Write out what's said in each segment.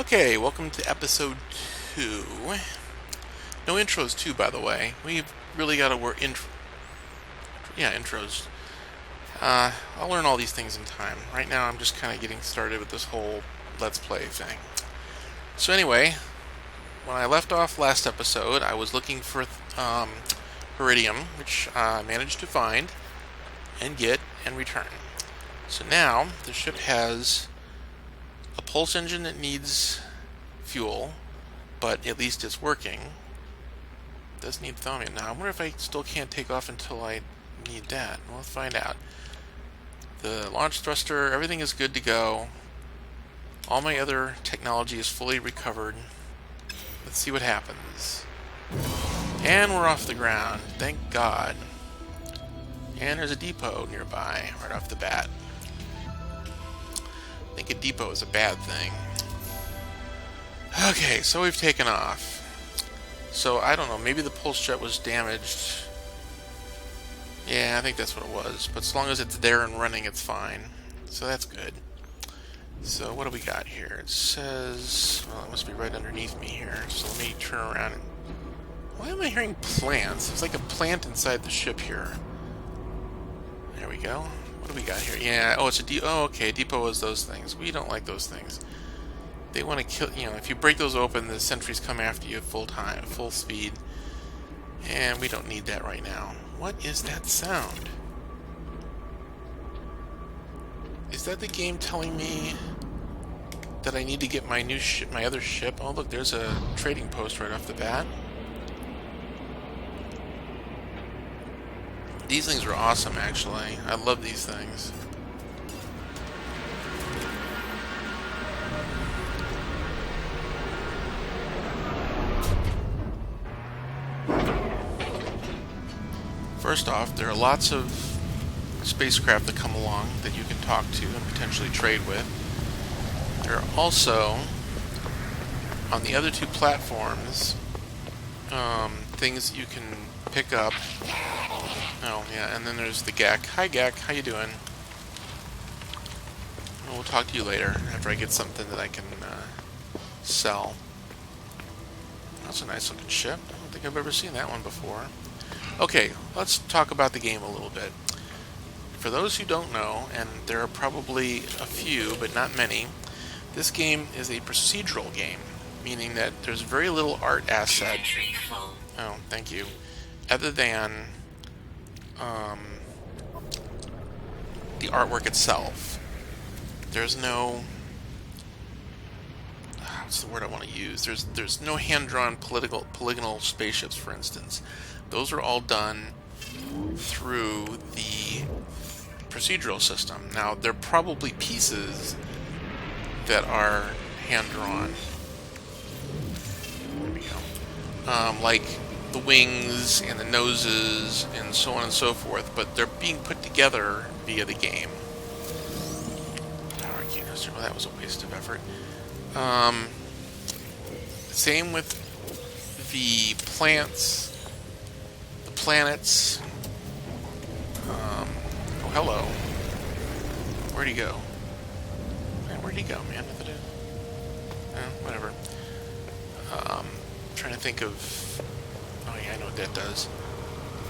Okay, welcome to episode 2. No intros too, by the way. We've really got to work intros. I'll learn all these things in time. Right now I'm just kind of getting started with this whole Let's Play thing. So anyway, when I left off last episode, I was looking for Iridium, which I managed to find and get and return. So now the ship has a pulse engine that needs fuel, but at least it's working. It does need thawing now. I wonder if I still can't take off until I need that. We'll find out. The launch thruster, everything is good to go. All my other technology is fully recovered. Let's see what happens. And we're off the ground. Thank God. And there's a depot nearby right off the bat. I think a depot is a bad thing. Okay, so we've taken off. So, I don't know, maybe the pulse jet was damaged. Yeah, I think that's what it was. But as long as it's there and running, it's fine. So that's good. So what do we got here? It says... well, it must be right underneath me here. So let me turn around. Why am I hearing plants? There's like a plant inside the ship here. There we go. What do we got here? Yeah, oh, it's a depot. Oh, okay, depot is those things. We don't like those things. They want to kill, if you break those open, the sentries come after you full speed. And we don't need that right now. What is that sound? Is that the game telling me that I need to get my new ship, my other ship? Oh, look, there's a trading post right off the bat. These things are awesome, actually. I love these things. First off, there are lots of spacecraft that come along that you can talk to and potentially trade with. There are also, on the other two platforms, things you can pick up. Oh, yeah, and then there's the GAC. Hi, GAC. How you doing? We'll talk to you later after I get something that I can sell. That's a nice looking ship. I don't think I've ever seen that one before. Okay, let's talk about the game a little bit. For those who don't know, and there are probably a few, but not many, this game is a procedural game, meaning that there's very little art asset. Oh, thank you. Other than the artwork itself. There's no... what's the word I want to use? There's no hand-drawn polygonal spaceships, for instance. Those are all done through the procedural system. Now, there are probably pieces that are hand-drawn. There we go. Like the wings and the noses and so on and so forth, but they're being put together via the game. Power canister. Well, that was a waste of effort. Same with the plants, the planets. Oh, hello. Where'd he go? Man, where'd he go, man? Whatever. Trying to think of... oh, yeah, I know what that does.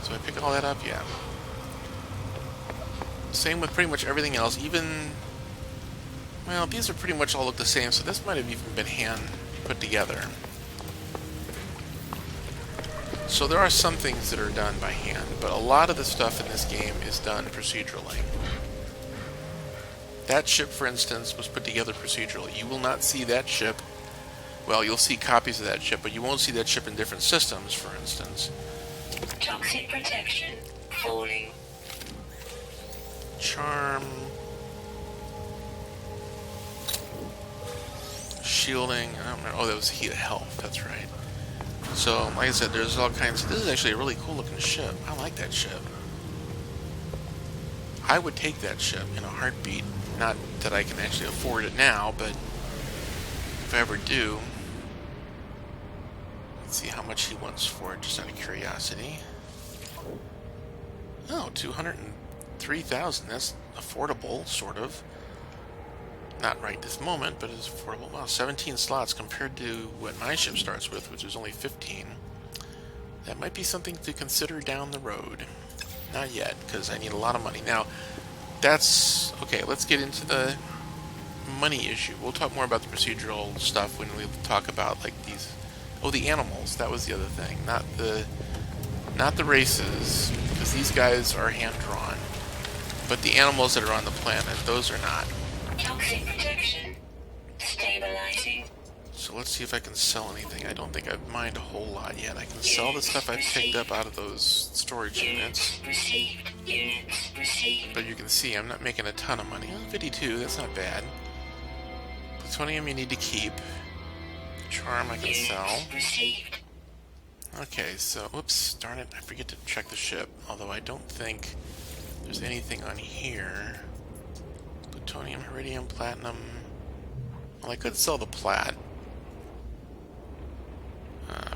So I pick all that up? Yeah. Same with pretty much everything else. Even... well, these are pretty much all look the same, so this might have even been hand put together. So there are some things that are done by hand, but a lot of the stuff in this game is done procedurally. That ship, for instance, was put together procedurally. You will not see that ship... well, you'll see copies of that ship, but you won't see that ship in different systems, for instance. Toxic protection falling. Charm... shielding... I don't remember. Oh, that was heat of health, that's right. So, like I said, there's all kinds... this is actually a really cool looking ship. I like that ship. I would take that ship in a heartbeat. Not that I can actually afford it now, but if I ever do... let's see how much he wants for it, just out of curiosity. Oh, 203,000. That's affordable, sort of. Not right this moment, but it's affordable. Wow, 17 slots compared to what my ship starts with, which is only 15. That might be something to consider down the road. Not yet, because I need a lot of money. Now, that's... Okay, let's get into the money issue. We'll talk more about the procedural stuff when we talk about, like, these... Oh, the animals. That was the other thing. Not the races, because these guys are hand-drawn. But the animals that are on the planet, those are not. Toxic protection. Stabilizing. So let's see if I can sell anything. I don't think I've mined a whole lot yet. I can sell the stuff I picked up out of those storage units. Received. Units received. But you can see I'm not making a ton of money. Oh, 52, that's not bad. Plutonium you need to keep. Charm I can sell. Received. Okay, so, oops, darn it, I forget to check the ship. Although I don't think there's anything on here. Plutonium, iridium, platinum. Well, I could sell the plat.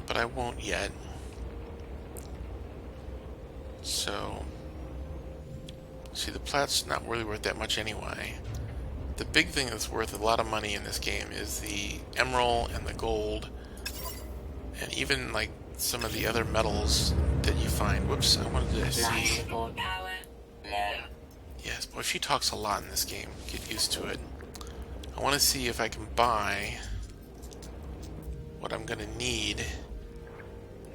But I won't yet. So, see, the plat's not really worth that much anyway. The big thing that's worth a lot of money in this game is the emerald and the gold, and even like some of the other metals that you find. Whoops, I wanted to Life see. support power. Low. Yes, boy, she talks a lot in this game. Get used to it. I want to see if I can buy what I'm going to need.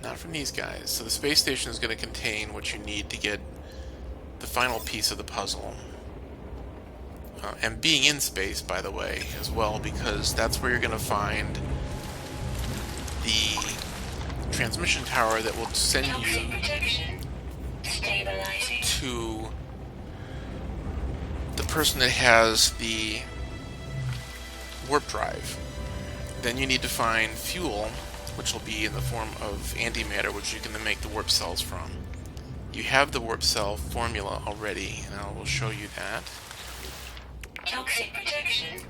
Not from these guys. So the space station is going to contain what you need to get the final piece of the puzzle. And being in space, by the way, as well, because that's where you're going to find the transmission tower that will send Toxic you protection. Stabilizing. to the person that has the warp drive. Then you need to find fuel, which will be in the form of antimatter, which you can then make the warp cells from. You have the warp cell formula already, and I will show you that. Toxic protection.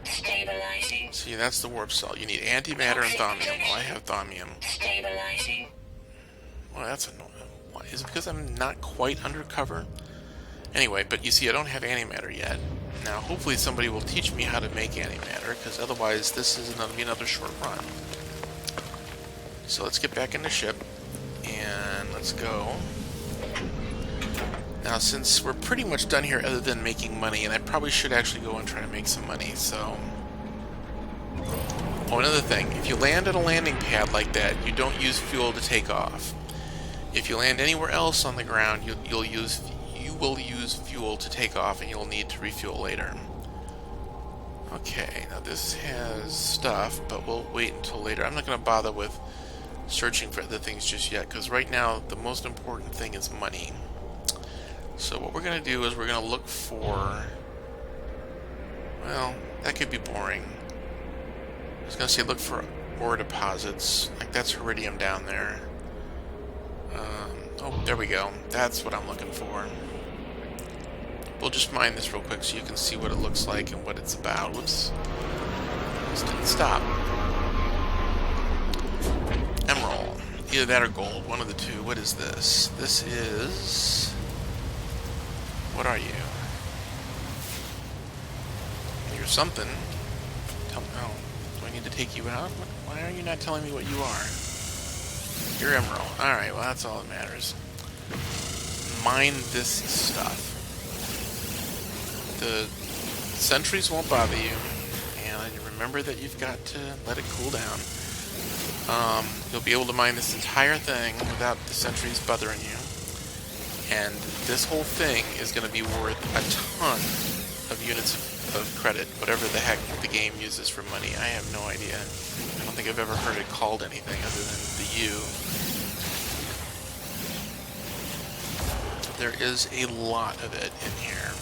Stabilizing. See, that's the warp cell. You need antimatter and thaumium. Well, I have thaumium. Stabilizing. Well, that's annoying. Why? Is it because I'm not quite undercover? Anyway, but you see, I don't have antimatter yet. Now, hopefully somebody will teach me how to make antimatter, because otherwise this is going to be another short run. So let's get back in the ship, and let's go. Now, since we're pretty much done here other than making money, and I probably should actually go and try to make some money, so... Oh, another thing. If you land at a landing pad like that, you don't use fuel to take off. If you land anywhere else on the ground, you will use fuel to take off, and you'll need to refuel later. Okay, now this has stuff, but we'll wait until later. I'm not going to bother with searching for other things just yet, because right now the most important thing is money. So what we're going to do is we're going to look for... Well, that could be boring. I was going to say look for ore deposits. Like, that's iridium down there. Oh, there we go. That's what I'm looking for. We'll just mine this real quick so you can see what it looks like and what it's about. Whoops. This didn't stop. Emerald. Either that or gold. One of the two. What is this? This is... What are you? You're something. Oh, do I need to take you out? Why are you not telling me what you are? You're emerald. Alright, well that's all that matters. Mine this stuff. The sentries won't bother you, and you remember that you've got to let it cool down. You'll be able to mine this entire thing without the sentries bothering you. And this whole thing is going to be worth a ton of units of credit, whatever the heck the game uses for money. I have no idea. I don't think I've ever heard it called anything other than the U. There is a lot of it in here.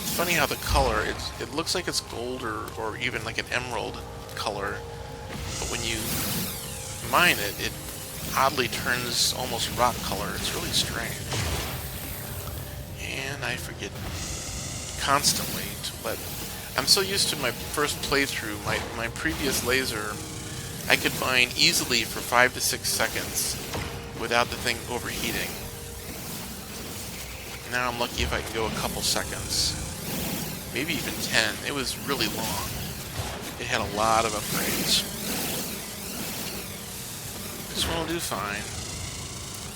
It's funny how the color, it looks like it's gold or even like an emerald color, but when you mine it, it oddly turns almost rock color. It's really strange. And I forget constantly to let... I'm so used to my first playthrough, my previous laser, I could mine easily for 5 to 6 seconds without the thing overheating. Now I'm lucky if I can go a couple seconds. Maybe even 10. It was really long. It had a lot of upgrades. This one will do fine.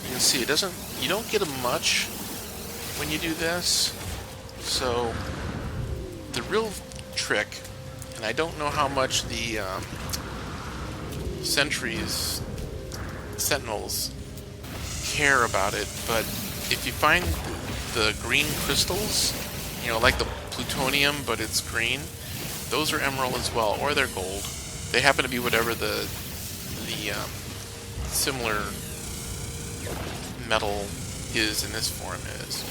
You can see it doesn't... You don't get much when you do this. So, the real trick, and I don't know how much the sentinels care about it, but if you find the green crystals, you know, like the plutonium, but it's green, those are emerald as well, or they're gold. They happen to be whatever the similar metal is in this form is.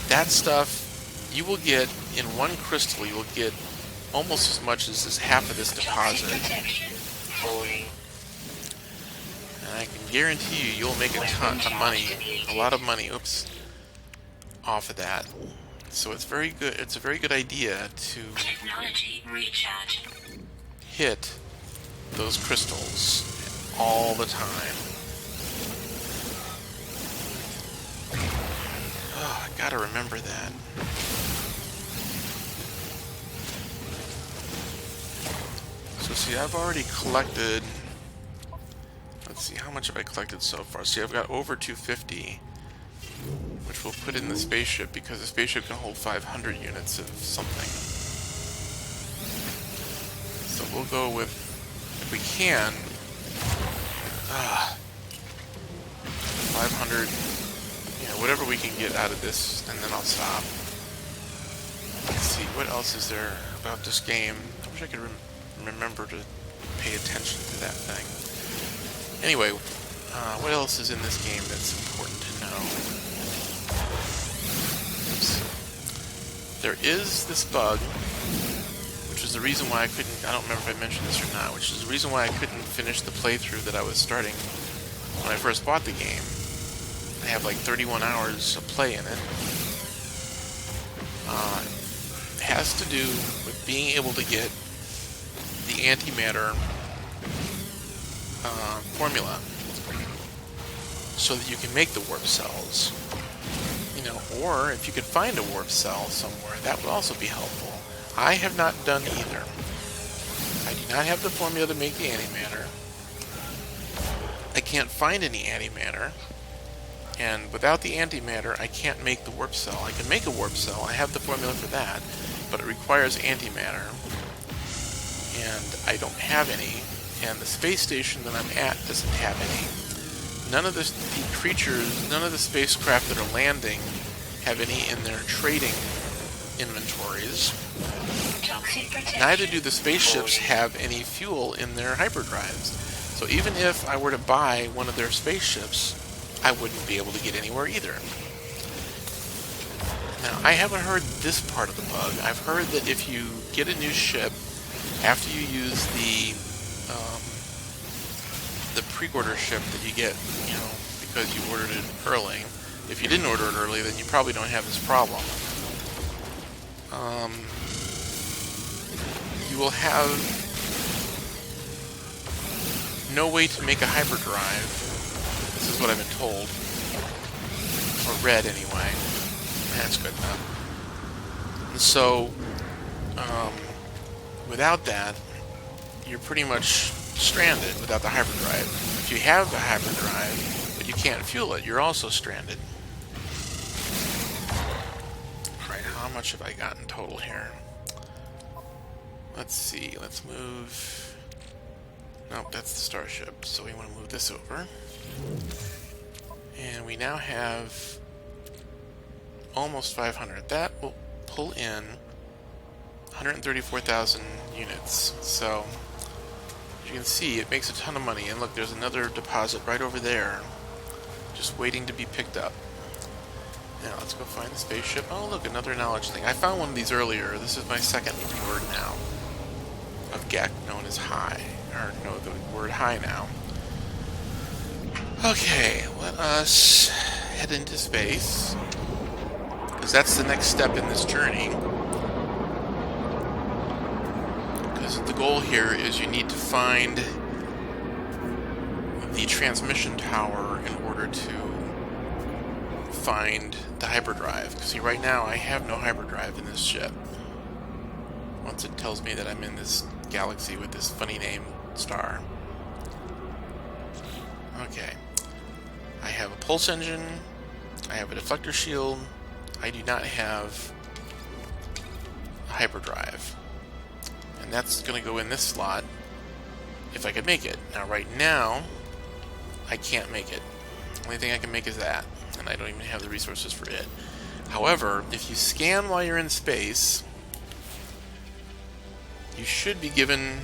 That stuff, you will get, in one crystal, you will get almost as much as this half of this deposit. And I can guarantee you, you'll make a ton of money, a lot of money, oops, off of that. So it's very good. It's a very good idea to hit those crystals all the time. Oh, I gotta remember that. So see, I've already collected... Let's see, how much have I collected so far? See, I've got over 250, which we'll put in the spaceship, because the spaceship can hold 500 units of something. So we'll go with, if we can, 500, you know, whatever we can get out of this, and then I'll stop. Let's see, what else is there about this game? I wish I could remember to pay attention to that thing. Anyway, what else is in this game that's important to know? Oops. There is this bug, which is the reason why I couldn't, I don't remember if I mentioned this or not, which is the reason why I couldn't finish the playthrough that I was starting when I first bought the game. I have like 31 hours of play in it. It has to do with being able to get the antimatter formula so that you can make the warp cells. You know, or if you could find a warp cell somewhere, that would also be helpful. I have not done either. I do not have the formula to make the antimatter. I can't find any antimatter. And without the antimatter, I can't make the warp cell. I can make a warp cell. I have the formula for that, but it requires antimatter. And I don't have any. And the space station that I'm at doesn't have any. None of the creatures, none of the spacecraft that are landing have any in their trading inventories. Neither do the spaceships have any fuel in their hyperdrives. So even if I were to buy one of their spaceships, I wouldn't be able to get anywhere either. Now, I haven't heard this part of the bug. I've heard that if you get a new ship, after you use the pre-order ship that you get, you know, because you ordered it early. If you didn't order it early, then you probably don't have this problem. You will have no way to make a hyperdrive. This is what I've been told. Or read, anyway. That's good enough. And so, without that, you're pretty much stranded without the hyperdrive. If you have the hyperdrive, but you can't fuel it, you're also stranded. Alright, how much have I got in total here? Let's see, let's move... Nope, that's the starship, so we want to move this over. And we now have almost 500. That will pull in 134,000 units. So, as you can see, it makes a ton of money. And look, there's another deposit right over there, just waiting to be picked up. Now, let's go find the spaceship. Oh, look, another knowledge thing. I found one of these earlier. This is my second word now of Gek, known as high. Or, no, the word high now. Okay, let us head into space, because that's the next step in this journey. Because the goal here is you need to find the transmission tower in order to find the hyperdrive. Because see, right now I have no hyperdrive in this ship. Once it tells me that I'm in this galaxy with this funny name star. Okay. I have a pulse engine. I have a deflector shield. I do not have a hyperdrive. And that's going to go in this slot if I could make it. Now, right now, I can't make it. The only thing I can make is that, and I don't even have the resources for it. However, if you scan while you're in space, you should be given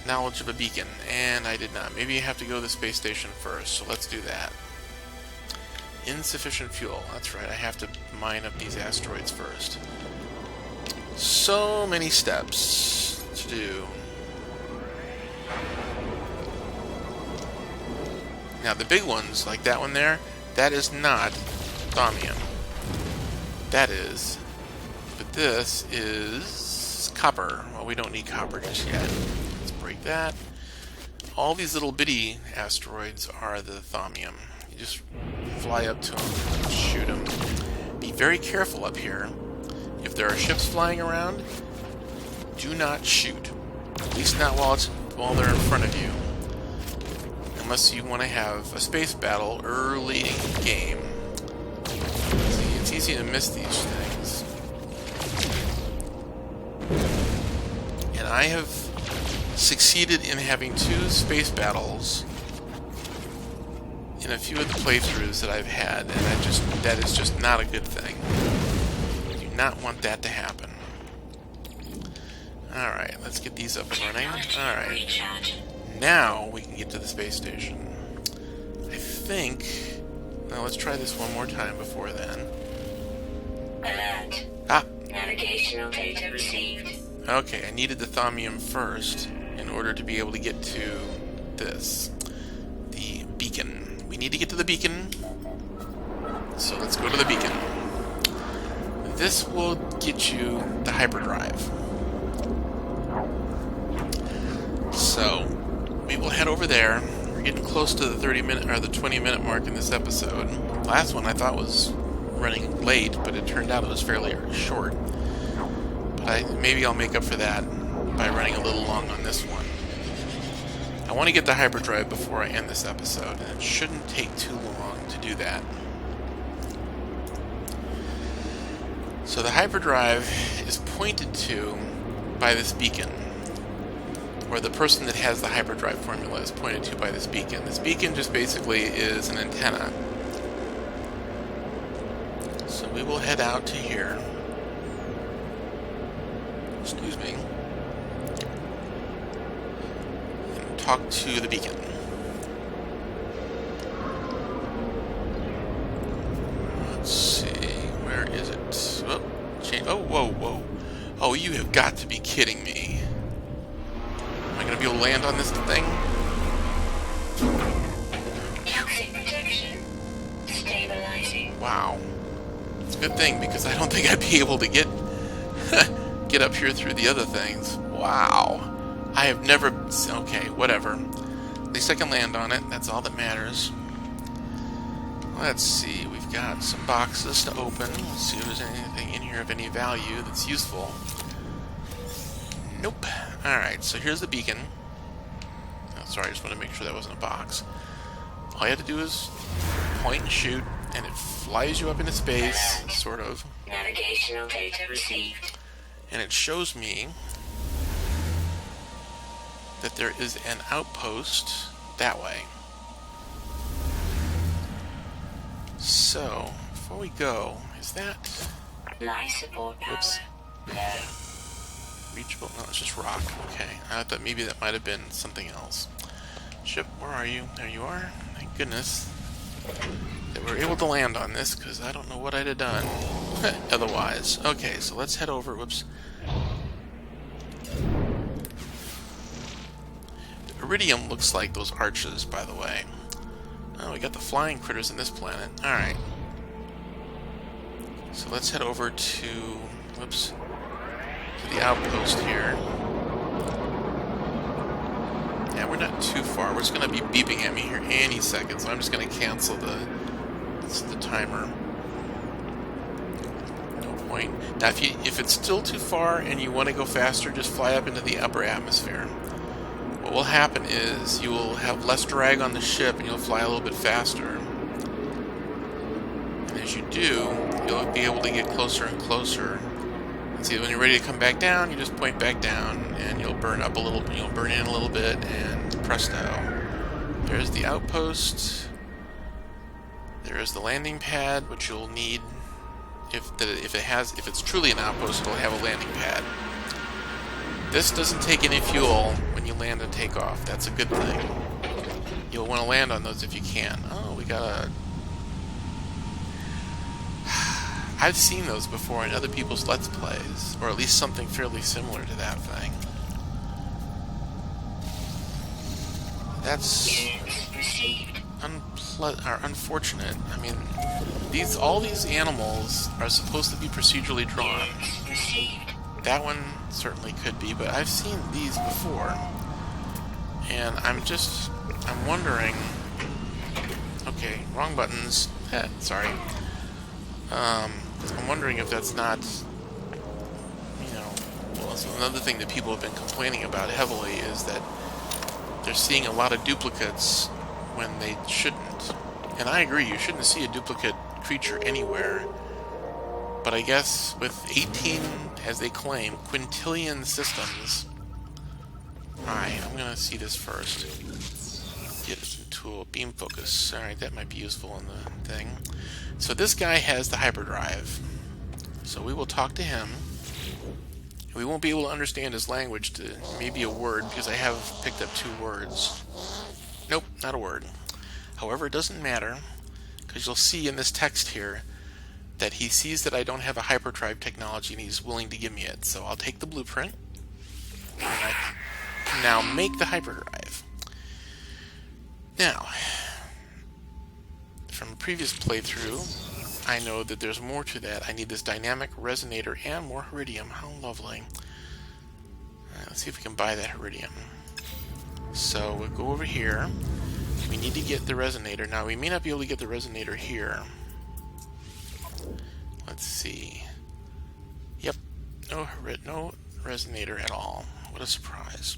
knowledge of a beacon, and I did not. Maybe you have to go to the space station first, so let's do that. Insufficient fuel. That's right, I have to mine up these asteroids first. So many steps to do. Now the big ones, like that one there, that is not thaumium. That is. But this is copper. Well, we don't need copper just yet. Let's break that. All these little bitty asteroids are the thaumium. You just fly up to them, shoot them. Be very careful up here. If there are ships flying around, do not shoot. At least not while they're in front of you. Unless you want to have a space battle early in the game. See, it's easy to miss these things. And I have succeeded in having 2 space battles in a few of the playthroughs that I've had, and that is just not a good thing. You do not want that to happen. Alright, let's get these up and running. Alright. Now we can get to the space station. I think... Now let's try this one more time before then. Alert. Ah! Navigational data received. Okay, I needed the thaumium first in order to be able to get to this. The beacon. We need to get to the beacon. So let's go to the beacon. This will get you the hyperdrive. So, we will head over there. We're getting close to the 30-minute or the 20-minute mark in this episode. Last one I thought was running late, but it turned out it was fairly short. But maybe I'll make up for that by running a little long on this one. I want to get the hyperdrive before I end this episode, and it shouldn't take too long to do that. So the hyperdrive is pointed to by this beacon. Or the person that has the hyperdrive formula is pointed to by this beacon. This beacon just basically is an antenna. So we will head out to here. Excuse me. And talk to the beacon. Let's see. Where is it? Oh, oh, whoa, whoa. Oh, you have got to be kidding me. Am I going to be able to land on this thing? Toxic protection. Stabilizing. Wow. It's a good thing, because I don't think I'd be able to get get up here through the other things. Wow. I have never... Okay, whatever. At least I can land on it. That's all that matters. Let's see. We've got some boxes to open. Let's see if there's anything in here of any value that's useful. Nope. Alright, so here's the beacon. Oh, sorry, I just want to make sure that wasn't a box. All you have to do is point and shoot, and it flies you up into space, sort of. Navigational data received. And it shows me that there is an outpost that way. So, before we go, is that... Life support power. Oops. Low. Reachable? No, it's just rock. Okay, I thought maybe that might have been something else. Ship, where are you? There you are. Thank goodness that we're able to land on this, because I don't know what I'd have done otherwise. Okay, so let's head over. Whoops. The iridium looks like those arches, by the way. Oh, we got the flying critters in this planet. Alright. So let's head over to... Whoops. To the outpost here. Yeah, we're not too far. We're just going to be beeping at me here any second, so I'm just going to cancel the This is the timer. No point. Now, if it's still too far and you want to go faster, just fly up into the upper atmosphere. What will happen is you will have less drag on the ship and you'll fly a little bit faster. And as you do, you'll be able to get closer and closer. And see, when you're ready to come back down, you just point back down and you'll burn up a little, you'll burn in a little bit, and presto. There's the outpost. There is the landing pad, which you'll need if it's truly an outpost, it'll have a landing pad. This doesn't take any fuel when you land and take off. That's a good thing. You'll want to land on those if you can. Oh, we got a... I've seen those before in other people's Let's Plays, or at least something fairly similar to that thing. That's unfortunate. I mean, all these animals are supposed to be procedurally drawn. That one certainly could be, but I've seen these before, and I'm wondering. Okay, wrong buttons. Sorry. I'm wondering if that's not, well, so another thing that people have been complaining about heavily is that they're seeing a lot of duplicates when they shouldn't. And I agree, you shouldn't see a duplicate creature anywhere. But I guess with 18, as they claim, quintillion systems... Alright, I'm going to see this first. Get a tool, beam focus. Alright, that might be useful in the thing. So this guy has the hyperdrive. So we will talk to him. We won't be able to understand his language, to maybe a word, because I have picked up 2 words. Nope, not a word. However, it doesn't matter, because you'll see in this text here that he sees that I don't have a hyperdrive technology and he's willing to give me it. So I'll take the blueprint, and I can now make the hyperdrive. Now, from a previous playthrough, I know that there's more to that. I need this dynamic resonator and more Heridium. How lovely. Alright, let's see if we can buy that Heridium. So we'll go over here. We need to get the resonator. Now, we may not be able to get the resonator here. Let's see. Yep. No resonator at all. What a surprise.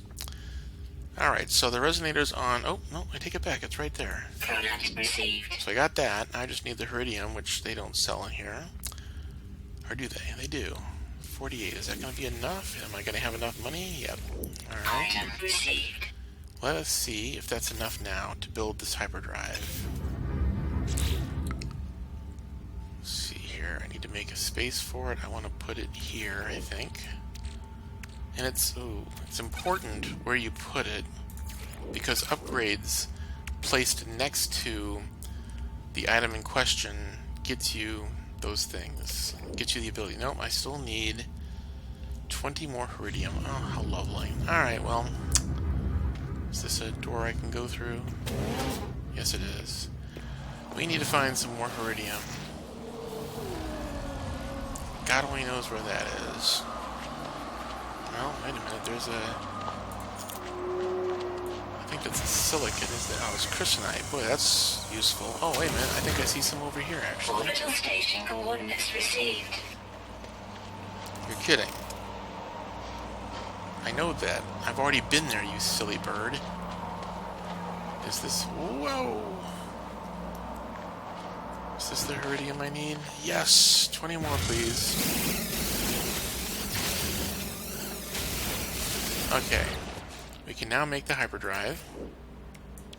Alright, so the resonator's on... Oh, no, I take it back. It's right there. Product received. So I got that. I just need the Heridium, which they don't sell in here. Or do they? They do. 48. Is that going to be enough? Am I going to have enough money? Yep. Alright. Item received. Let us see if that's enough now to build this hyperdrive. Let's see here. I need to make a space for it. I want to put it here, I think. And it's important where you put it, because upgrades placed next to the item in question gets you those things. Gets you the ability. Nope, I still need 20 more Heridium. Oh, how lovely. Alright, well... Is this a door I can go through? Yes, it is. We need to find some more Heridium. God only knows where that is. Well, wait a minute, there's a... I think that's a silicate, isn't it? Oh, it's crystalline. Boy, that's useful. Oh, wait a minute, I think I see some over here, actually. Orbital station coordinates received. You're kidding. I know that. I've already been there, you silly bird. Is this... Whoa! Is this the Heridium I need? Yes! 20 more, please. Okay. We can now make the hyperdrive.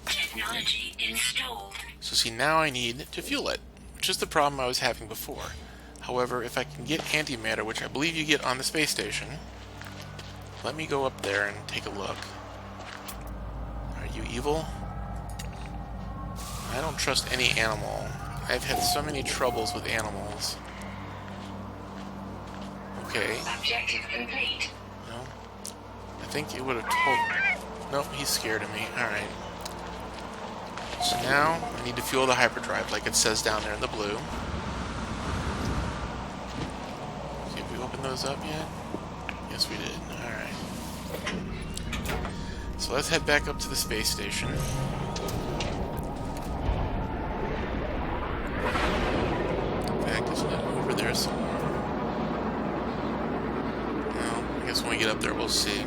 Technology installed. So see, now I need to fuel it, which is the problem I was having before. However, if I can get antimatter, which I believe you get on the space station... Let me go up there and take a look. Are you evil? I don't trust any animal. I've had so many troubles with animals. Okay. Objective complete. No. I think it would have told... Nope, he's scared of me. Alright. So now, I need to fuel the hyperdrive like it says down there in the blue. See if we open those up yet? Yes, we did. Alright. So let's head back up to the space station. So, well, I guess when we get up there, we'll see.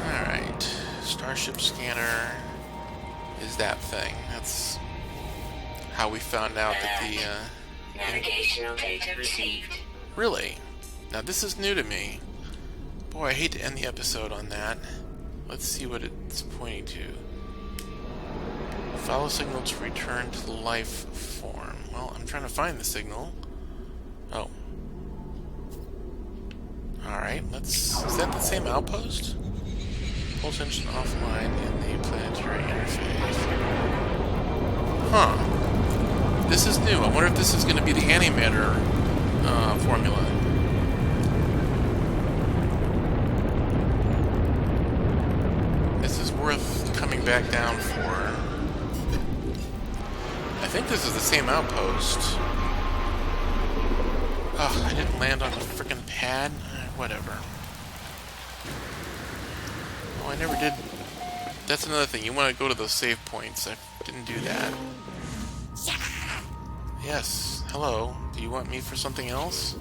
Alright. Starship scanner is that thing. That's how we found out that the... Navigational data received. Really? Now this is new to me. Boy, I hate to end the episode on that. Let's see what it's pointing to. Follow signal to return to the life form. Well, I'm trying to find the signal. Oh. Alright, let's... Is that the same outpost? Pulse engine offline in the planetary interface. Huh. This is new. I wonder if this is going to be the antimatter formula. This is worth coming back down for. I think this is the same outpost. Ugh, I didn't land on the frickin' pad. Whatever. Oh, I never did. That's another thing. You want to go to those save points. I didn't do that. Yes. Hello. Do you want me for something else?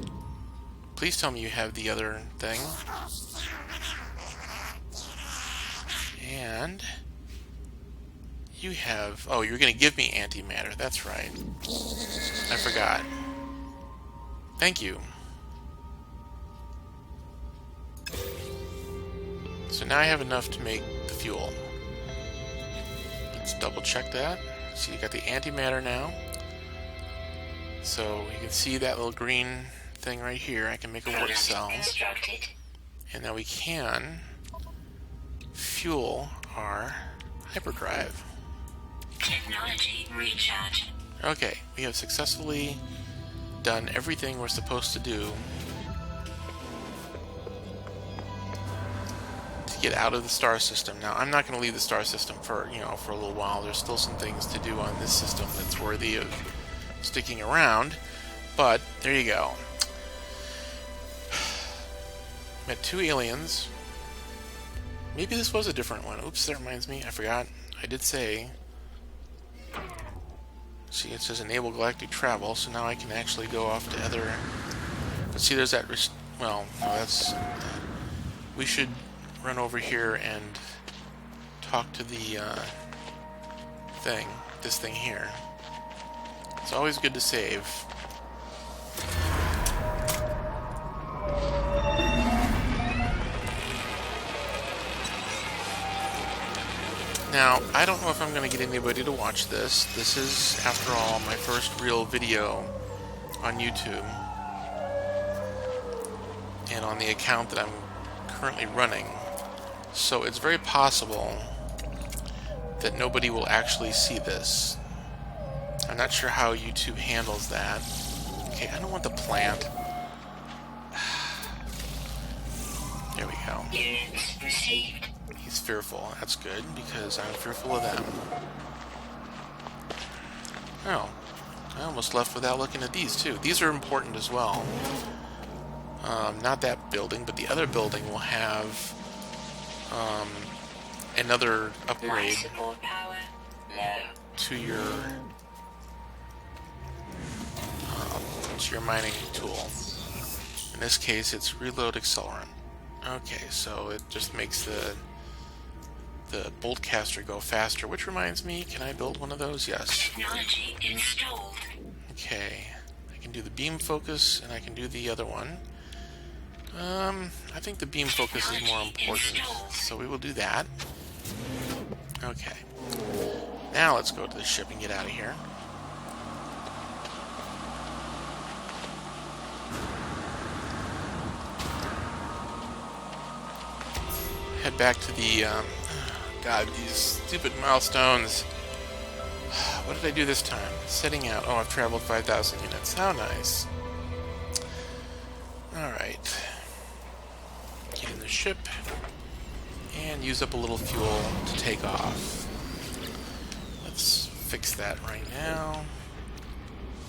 Please tell me you have the other thing. And you have... Oh, you're going to give me antimatter. That's right. I forgot. Thank you. So now I have enough to make the fuel. Let's double check that. So you got the antimatter now. So you can see that little green thing right here. I can make a warp cell. And now we can fuel our hyperdrive. Technology recharge. Okay, we have successfully done everything we're supposed to do to get out of the star system. Now, I'm not going to leave the star system for, for a little while. There's still some things to do on this system that's worthy of sticking around, but there you go. Met 2 aliens. Maybe this was a different one. Oops, that reminds me. I forgot. I did say... See, it says enable galactic travel, so now I can actually go off to other... But see, there's that... Well, no, that's... We should run over here and talk to the thing. This thing here. It's always good to save. Now, I don't know if I'm going to get anybody to watch this. This is, after all, my first real video on YouTube. And on the account that I'm currently running. So it's very possible that nobody will actually see this. I'm not sure how YouTube handles that. Okay, I don't want the plant. There we go. Units received. He's fearful. That's good, because I'm fearful of them. Oh, I almost left without looking at these, too. These are important as well. Not that building, but the other building will have another upgrade Support power low. to your mining tool. In this case, it's reload accelerant. Okay, so it just makes the bolt caster go faster, which reminds me, can I build one of those? Yes. Technology installed. Okay, I can do the beam focus, and I can do the other one. I think the beam focus is more important, so we will do that. Okay. Now let's go to the ship and get out of here. Head back to the, God, these stupid milestones. What did I do this time? Setting out. Oh, I've traveled 5,000 units. How nice. Alright. Get in the ship. And use up a little fuel to take off. Let's fix that right now.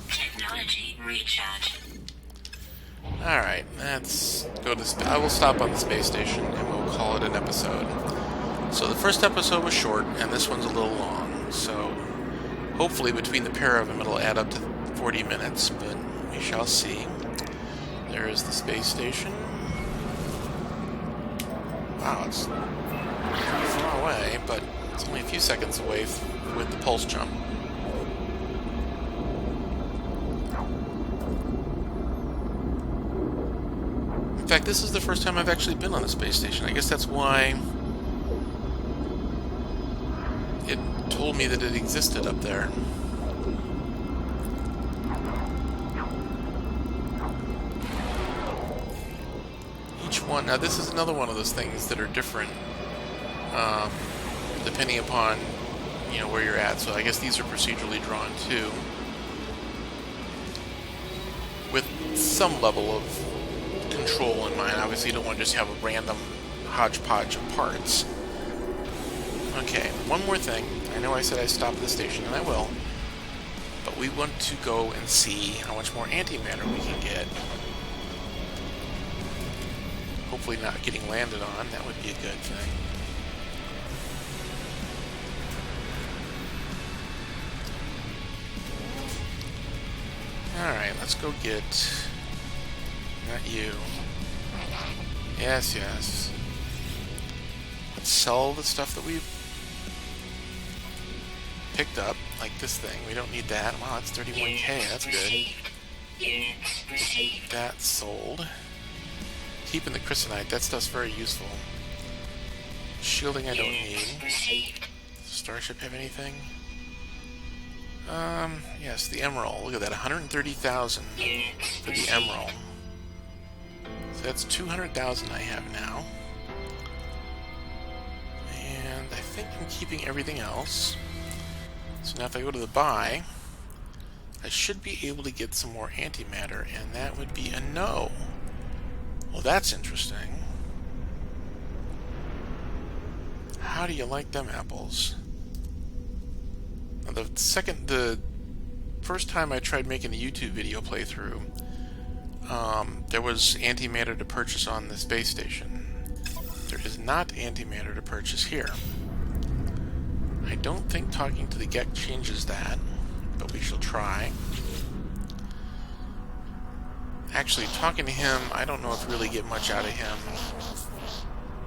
Technology recharge. Alright, let's go to I will stop on the space station and we'll call it an episode. So the first episode was short, and this one's a little long. So hopefully between the pair of them it'll add up to 40 minutes, but we shall see. There is the space station. Wow, it's pretty far away, but it's only a few seconds away with the pulse jump. In fact, this is the first time I've actually been on the space station. I guess that's why it told me that it existed up there. Each one, now this is another one of those things that are different depending upon, where you're at. So I guess these are procedurally drawn too, with some level of control in mind. Obviously you don't want to just have a random hodgepodge of parts. Okay, one more thing. I know I said I stopped at the station, and I will, but we want to go and see how much more antimatter we can get. Hopefully not getting landed on. That would be a good thing. Alright, let's go get... Not you. Yes, yes. Let's sell the stuff that we've picked up, like this thing. We don't need that. Wow, that's 31k. That's good. That's sold. Keeping the crystalite, that stuff's very useful. Shielding I don't need. Does the starship have anything? Yes, the emerald. Look at that, 130,000 for the emerald. So that's 200,000 I have now. And I think I'm keeping everything else. So now if I go to the buy, I should be able to get some more antimatter, and that would be a no. Well, that's interesting. How do you like them apples? Now, the first time I tried making a YouTube video playthrough, there was antimatter to purchase on the space station. There is not antimatter to purchase here. I don't think talking to the Gek changes that, but we shall try. Actually, talking to him, I don't know if we really get much out of him.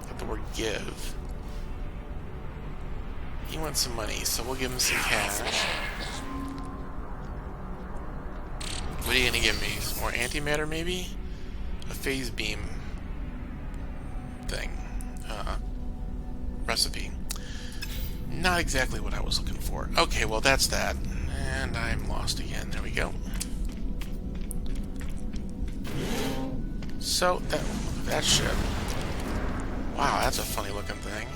Got the word give. He wants some money, so we'll give him some cash. What are you gonna give me? Some more antimatter, maybe? A phase beam thing. Recipe. Not exactly what I was looking for. Okay, well that's that. And I'm lost again. There we go. So, that ship. Wow, that's a funny looking thing.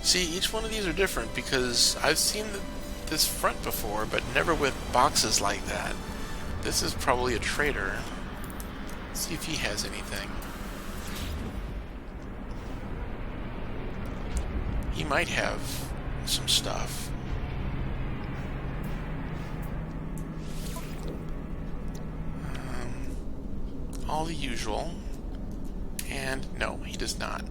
See, each one of these are different because I've seen this front before, but never with boxes like that. This is probably a trader. Let's see if he has anything. He might have some stuff. All the usual. And no, he does not.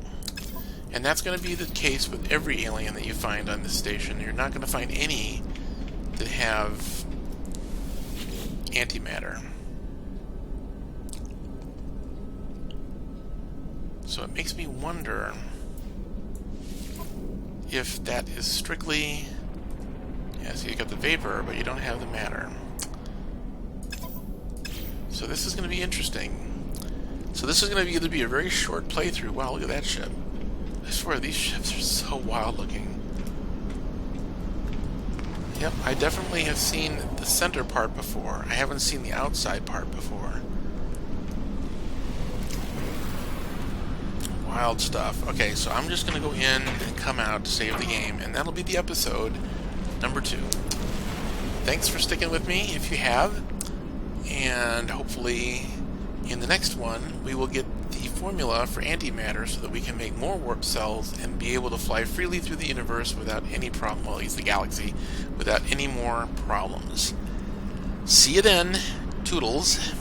And that's going to be the case with every alien that you find on this station. You're not going to find any that have antimatter. So it makes me wonder if that is strictly... Yeah, so you got the vapor, but you don't have the matter. So this is going to be interesting. So this is going to either be a very short playthrough. Wow, look at that ship. I swear, these ships are so wild looking. Yep, I definitely have seen the center part before. I haven't seen the outside part before. Wild stuff. Okay, so I'm just going to go in and come out to save the game, and that'll be the episode number 2. Thanks for sticking with me, if you have. And hopefully in the next one we will get the formula for antimatter so that we can make more warp cells and be able to fly freely through the universe without any problem, well, at least the galaxy, without any more problems. See you then. Toodles.